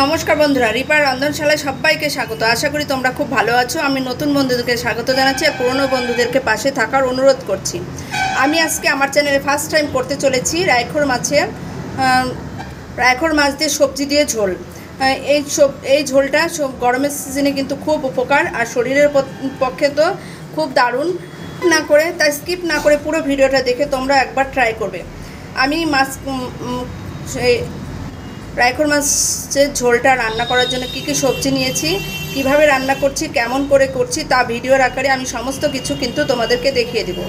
নমস্কার বন্ধুরা, রিপার রন্ধনশালায় সবাইকে স্বাগত। আশা করি তোমরা খুব ভালো আছো। আমি নতুন বন্ধুদেরকে স্বাগত জানাচ্ছি আর পুরনো বন্ধুদেরকে পাশে থাকার অনুরোধ করছি। আমি আজকে আমার চ্যানেলে ফার্স্ট টাইম করতে চলেছি রায়খোর মাছ দিয়ে সবজি দিয়ে ঝোল। এই ঝোলটা গরমের সিজনে কিন্তু খুব উপকার আর শরীরের পক্ষে তো খুব দারুণ। না করে তাই স্কিপ না করে পুরো ভিডিওটা দেখে তোমরা একবার ট্রাই করবে। আমি রায়খোর মাছের ঝোলটা রান্না করার জন্য কী কী সবজি নিয়েছি, কিভাবে রান্না করছি, কেমন করে করছি তা ভিডিওর আকারে আমি সমস্ত কিছু কিন্তু তোমাদেরকে দেখিয়ে দেব।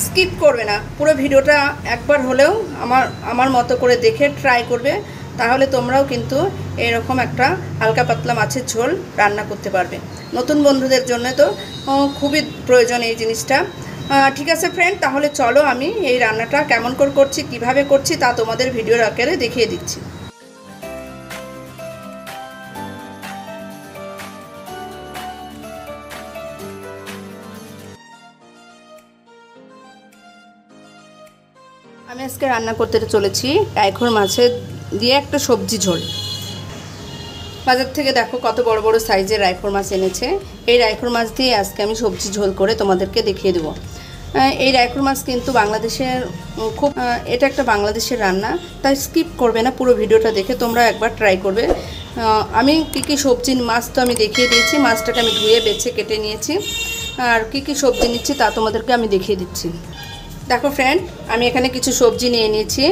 স্কিপ করবে না, পুরো ভিডিওটা একবার হলেও আমার মতো করে দেখে ট্রাই করবে, তাহলে তোমরাও কিন্তু এরকম একটা হালকা পাতলা মাছের ঝোল রান্না করতে পারবে। নতুন বন্ধুদের জন্য তো খুবই প্রয়োজন এই জিনিসটা। ঠিক আছে ফ্রেন্ড, তাহলে চলো আমি এই রান্নাটা কেমন করে করছি, কিভাবে করছি তা তোমাদের ভিডিওর আকারে দেখিয়ে দিচ্ছি। আমি আজকে রান্না করতে চলেছি রায়খোর মাছের দিয়ে একটা সবজি ঝোল। বাজার থেকে দেখো কত বড় বড় সাইজের রায়খোর মাছ এনেছে। এই রায়খোর মাছ দিয়ে আজকে আমি সবজি ঝোল করে তোমাদেরকে দেখিয়ে দেবো। এই রায়খোর মাছ কিন্তু বাংলাদেশের এটা একটা বাংলাদেশের রান্না, তাই স্কিপ করবে না, পুরো ভিডিওটা দেখে তোমরা একবার ট্রাই করবে। আমি কী সবজি, মাছ তো আমি দেখিয়ে দিয়েছি, মাছটাকে আমি ধুয়ে বেছে কেটে নিয়েছি, আর কী সবজি নিচ্ছি তা তোমাদেরকে আমি দেখিয়ে দিচ্ছি। দেখো ফ্রেন্ড, আমি এখানে কিছু সবজি নিয়ে নিয়েছি।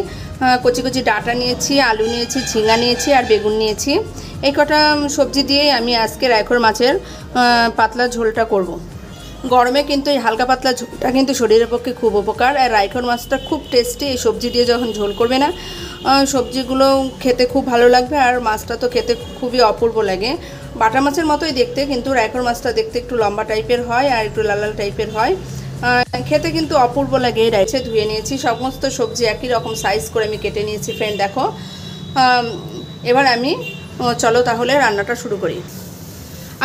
কচি কচি ডাঁটা নিয়েছি, আলু নিয়েছি, ঝিঙা নিয়েছি আর বেগুন নিয়েছি। এই কটা সবজি দিয়েই আমি আজকে রায়খোর মাছের পাতলা ঝোলটা করব। গরমে কিন্তু এই হালকা পাতলা ঝোলটা কিন্তু শরীরের পক্ষে খুব উপকার, আর রায়খোর মাছটা খুব টেস্টি। এই সবজি দিয়ে যখন ঝোল করবে না, সবজিগুলো খেতে খুব ভালো লাগবে, আর মাছটা তো খেতে খুবই অপূর্ব লাগে। বাটা মাছের মতোই দেখতে, কিন্তু রায়খোর মাছটা দেখতে একটু লম্বা টাইপের হয় আর একটু লাল লাল টাইপের হয়, খেতে কিন্তু অপূর্ব লাগে। রাইছে ধুয়ে নিয়েছি, সমস্ত সবজি একই রকম সাইজ করে আমি কেটে নিয়েছি ফ্রেন্ড। দেখো, এবার চলো তাহলে রান্নাটা শুরু করি।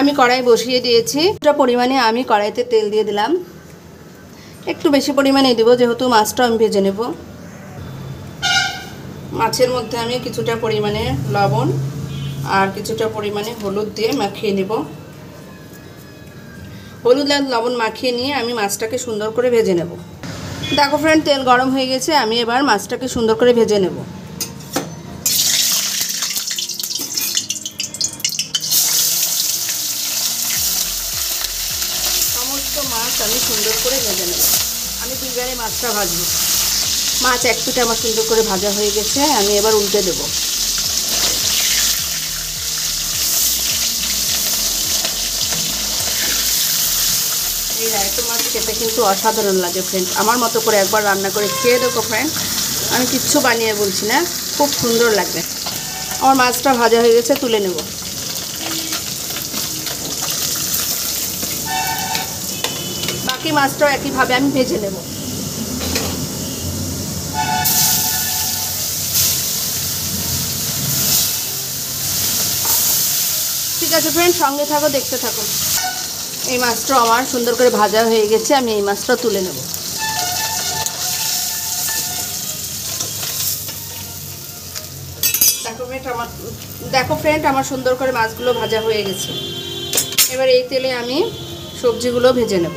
আমি কড়াই বসিয়ে দিয়েছি। কিছুটা পরিমাণে আমি কড়াইতে তেল দিয়ে দিলাম, একটু বেশি পরিমাণে দেব যেহেতু মাছটা আমি ভেজে নেব। মাছের মধ্যে আমি কিছুটা পরিমাণে লবণ আর কিছুটা পরিমাণে হলুদ দিয়ে মাখিয়ে নেব। হলুদ আর লবণ মাখিয়ে নিয়ে আমি মাছটাকে সুন্দর করে ভেজে নেব। দেখো ফ্রেন্ড, তেল গরম হয়ে গেছে, আমি এবার মাছটাকে সুন্দর করে ভেজে নেব। সমস্ত মাছ আমি সুন্দর করে ভেজে নেব। আমি দুইবারে মাছটা ভাজবো। মাছ এক পিঠে আমার সুন্দর করে ভাজা হয়ে গেছে, আমি এবার উল্টে দেবো। এই রায়খোর মাছ খেতে কিন্তু অসাধারণ লাগে ফ্রেন্ড। আমার মতো করে একবার রান্না করে খেয়ে দেখো ফ্রেন্ড, আমি কিচ্ছু বানিয়ে বলছি না, খুব সুন্দর লাগবে। আমার মাছটা ভাজা হয়ে গেছে, তুলে নেব। বাকি মাছটাও একইভাবে আমি ভেজে নেব। ঠিক আছে ফ্রেন্ড, সঙ্গে থাকো, দেখতে থাকো। এই মাছটা আমার সুন্দর করে ভাজা হয়ে গেছে, আমি এই মাছটা তুলে নেব। দেখো ফ্রেন্ড, আমার সুন্দর করে মাছগুলো ভাজা হয়ে গেছে। এবার এই তেলে আমি সবজিগুলো ভেজে নেব।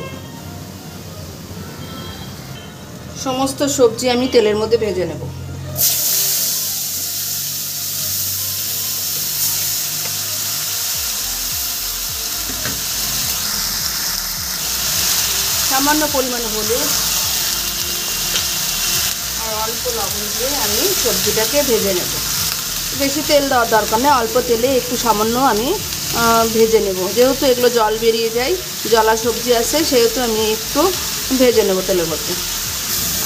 সমস্ত সবজি আমি তেলের মধ্যে ভেজে নেব। সামান্য পরিমাণে হলুদ আর অল্প লবণ দিয়ে আমি সবজিটাকে ভেজে নেব। বেশি তেল দেওয়ার দরকার নেই, অল্প তেলে একটু সামান্য আমি ভেজে নেব। যেহেতু এগুলো জল বেরিয়ে যায়, জলা সবজি আছে, সেহেতু আমি একটু ভেজে নেব তেলের মধ্যে।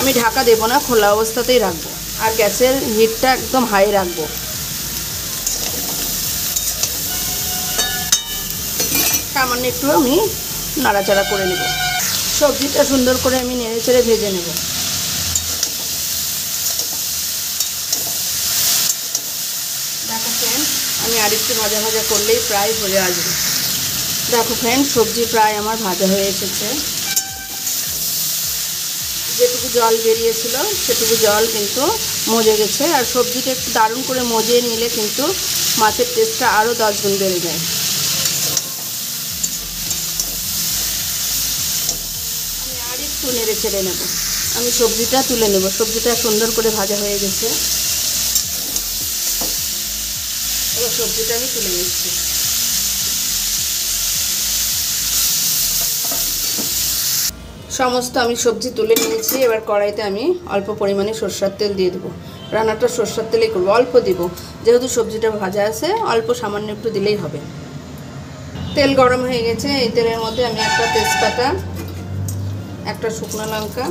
আমি ঢাকা দেবো না, খোলা অবস্থাতেই রাখবো, আর গ্যাসের হিটটা একদম হাই রাখবো। সামান্য একটু আমি নাড়াচাড়া করে নেব। সবজিটা সুন্দর করে আমি নেড়ে চেড়ে ভেজে নেব। দেখো ফ্রেন্ড, আমি আরেকটু ভাজা ভাজা করলেই প্রায় হয়ে আসবে। দেখো ফ্রেন্ড, সবজি প্রায় আমার ভাজা হয়ে এসেছে। যেটুকু জল বেরিয়েছিল সেটুকু জল কিন্তু মজে গেছে। আর সবজিটা একটু দারুণ করে মজিয়ে নিলে কিন্তু মাছের টেস্টটা আরও 10 গুণ বেড়ে যায়। আমি আর একটু নেড়ে ছেড়ে নেব। আমি সবজিটা তুলে নেব। সবজিটা সুন্দর করে ভাজা হয়ে গেছে। এবার সবজিটা আমি তুলে নিচ্ছি। সমস্ত আমি সবজি তুলে নিয়েছি। এবার কড়াইতে আমি অল্প পরিমাণে সরষের তেল দিয়ে দেবো। রান্নাটা সরষের তেলেই করবো, অল্প দিব, যেহেতু সবজিটা ভাজা আছে অল্প সামান্য একটু দিলেই হবে। তেল গরম হয়ে গেছে। এই তেলের মধ্যে আমি একটা তেজপাতা, একটা শুকনো লঙ্কা,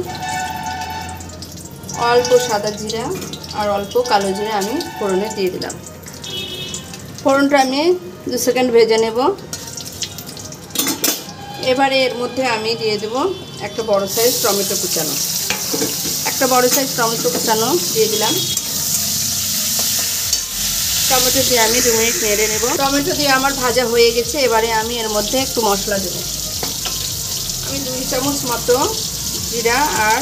অল্প সাদা জিরা আর অল্প কালো জিরা আমি ফোড়নে দিয়ে দিলাম। ফোড়নটা আমি 2 সেকেন্ড ভেজে নেব। এবারে এর মধ্যে আমি দিয়ে দেব একটা বড় সাইজ টমেটো কুচানো। একটা বড় সাইজ টমেটো কুচানো দিয়ে দিলাম। টমেটো দিয়ে আমি 2 মিনিট নেড়ে নেব। টমেটো দিয়ে আমার ভাজা হয়ে গেছে। এবারে আমি এর মধ্যে একটু মশলা দেব। আমি 2 চামচ মতো জিরা আর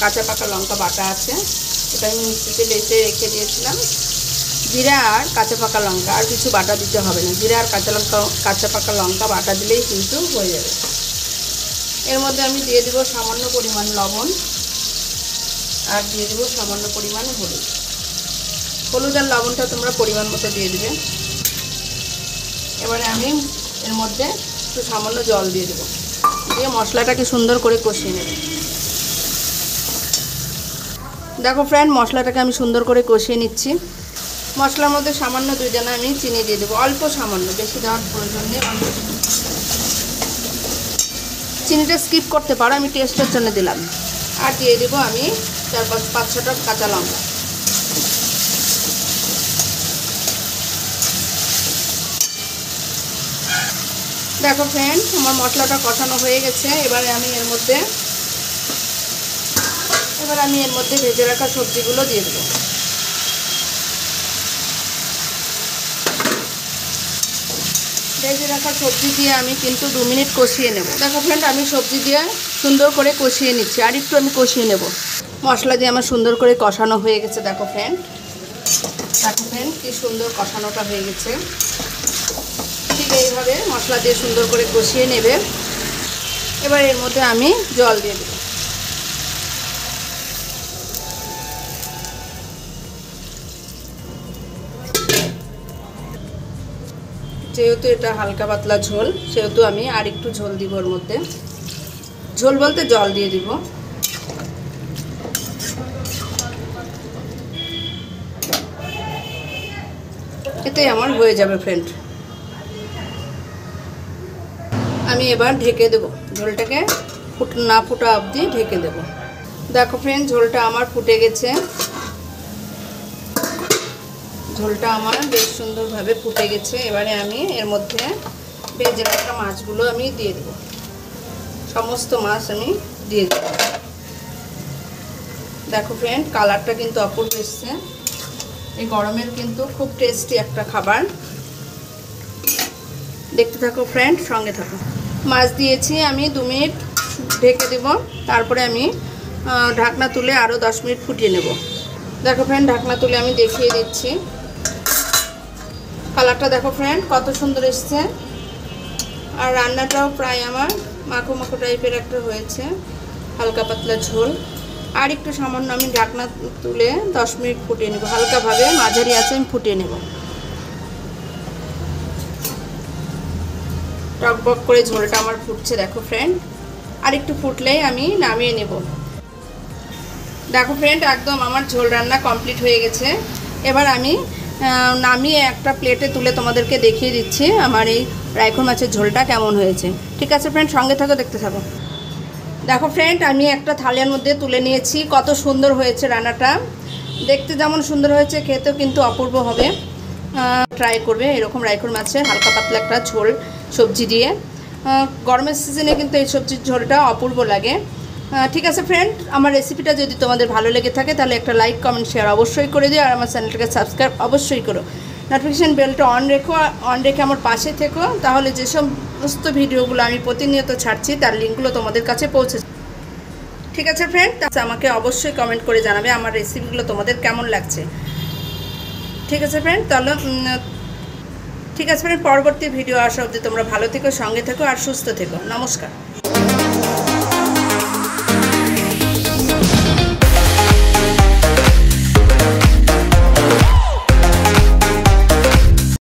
কাঁচা পাকা লঙ্কা বাটা আছে, এটা আমি মিক্সিতে বেটে রেখে দিয়েছিলাম। জিরা আর কাঁচা পাকা লঙ্কা, আর কিছু বাটা দিতে হবে না। জিরা আর কাঁচা পাকা লঙ্কা বাটা দিলেই কিন্তু হয়ে যাবে। এর মধ্যে আমি দিয়ে দেবো সামান্য পরিমাণ লবণ আর দিয়ে দেবো সামান্য পরিমাণ হলুদ। হলুদ আর লবণটা তোমরা পরিমাণ মতো দিয়ে দেবে। এবারে আমি এর মধ্যে একটু সামান্য জল দিয়ে দেবো, দিয়ে মশলাটাকে সুন্দর করে কষিয়ে নেব। দেখো ফ্রেন্ড, মশলাটাকে আমি সুন্দর করে কষিয়ে নিচ্ছি। মশলার মধ্যে সামান্য 2 দানা আমি চিনি দিয়ে দেবো, অল্প সামান্য, বেশি দেওয়ার প্রয়োজন নেই। চিনিটা স্কিপ করতে পারো, আমি টেস্টের জন্য দিলাম। আর দিয়ে দেবো আমি 4-5-6টা কাঁচা লঙ্কা। দেখো ফ্রেন্ড, আমার মশলাটা কষানো হয়ে গেছে। এবারে আমি এর মধ্যে ভেজে রাখা সবজিগুলো দিয়ে দেবো। ভেজে রাখা সবজি দিয়ে আমি কিন্তু 2 মিনিট কষিয়ে নেব। দেখো ফ্রেন্ড, আমি সবজি দিয়ে সুন্দর করে কষিয়ে নিচ্ছি। আর একটু আমি কষিয়ে নেব। মশলা দিয়ে আমার সুন্দর করে কষানো হয়ে গেছে। দেখো ফ্রেন্ড কি সুন্দর কষানোটা হয়ে গেছে। ঠিক এইভাবে মশলা দিয়ে সুন্দর করে কষিয়ে নেবে। এবার এর মধ্যে আমি জল দিয়ে দেব। যেহেতু এটা হালকা পাতলা ঝোল, সেহেতু আমি আর একটু ঝোল দিব। ওর মধ্যে ঝোল বলতে জল দিয়ে দিব। এতেই আমার হয়ে যাবে ফ্রেন্ড। আমি এবার ঢেকে দেব। ঝোলটাকে না ফুটা অবধি ঢেকে দেব। দেখো ফ্রেন্ড, ঝোলটা আমার ফুটে গেছে। ঝোলটা আমার বেশ সুন্দরভাবে ফুটে গেছে। এবারে আমি এর মধ্যে ভেজে রাখা মাছগুলো আমি দিয়ে দেব। সমস্ত মাছ আমি দিয়ে দেব। দেখো ফ্রেন্ড, কালারটা কিন্তু অপূর্ব এসছে। এই গরমের কিন্তু খুব টেস্টি একটা খাবার। দেখতে থাকো ফ্রেন্ড, সঙ্গে থাকো। মাছ দিয়েছি আমি 2 মিনিট ঢেকে দেব। তারপরে আমি ঢাকনা তুলে আরও 10 মিনিট ফুটিয়ে নেব। দেখো ফ্রেন্ড, ঢাকনা তুলে আমি দেখিয়ে দিচ্ছি। কালারটা দেখো ফ্রেন্ড কত সুন্দর এসছে। আর রান্নাটাও প্রায় আমার মাখো মাখো টাইপের একটা হয়েছে, হালকা পাতলা ঝোল। আর একটু সামান্য আমি ঢাকনা তুলে 10 মিনিট ফুটিয়ে নেব। হালকাভাবে মাঝারি আঁচে আমি ফুটিয়ে নেব। টকবক করে ঝোলটা আমার ফুটছে। দেখো ফ্রেন্ড, আর একটু ফুটলেই আমি নামিয়ে নেব। দেখো ফ্রেন্ড, একদম আমার ঝোল রান্না কমপ্লিট হয়ে গেছে। এবার আমি নামিয়ে একটা প্লেটে তুলে তোমাদেরকে দেখিয়ে দিচ্ছি আমার এই রাইখোর মাছের ঝোলটা কেমন হয়েছে। ঠিক আছে ফ্রেন্ড, সঙ্গে থাকো, দেখতে থাকো। দেখো ফ্রেন্ড, আমি একটা থালির মধ্যে তুলে নিয়েছি। কত সুন্দর হয়েছে রান্নাটা। দেখতে যেমন সুন্দর হয়েছে, খেতেও কিন্তু অপূর্ব হবে। ট্রাই করবে এরকম রাইখোর মাছের হালকা পাতলা একটা ঝোল সবজি দিয়ে। গরমের সিজনে কিন্তু এই সবজির ঝোলটা অপূর্ব লাগে। ঠিক আছে ফ্রেন্ড, আমার রেসিপিটা যদি তোমাদের ভালো লেগে থাকে তাহলে একটা লাইক, কমেন্ট, শেয়ার অবশ্যই করে দিও। আর আমার চ্যানেলটাকে সাবস্ক্রাইব অবশ্যই করো। নোটিফিকেশান বেলটা অন রেখে আমার পাশে থেকো। তাহলে যে সমস্ত ভিডিওগুলো আমি প্রতিনিয়ত ছাড়ছি তার লিঙ্কগুলো তোমাদের কাছে পৌঁছে। ঠিক আছে ফ্রেন্ড, আমাকে অবশ্যই কমেন্ট করে জানাবে আমার রেসিপিগুলো তোমাদের কেমন লাগছে। ঠিক আছে ফ্রেন্ড, তাহলে ঠিক আছে ফ্রেন্ড, পরবর্তী ভিডিও আসা অবধি তোমরা ভালো থেকো, সঙ্গে থেকো আর সুস্থ থেকো। নমস্কার।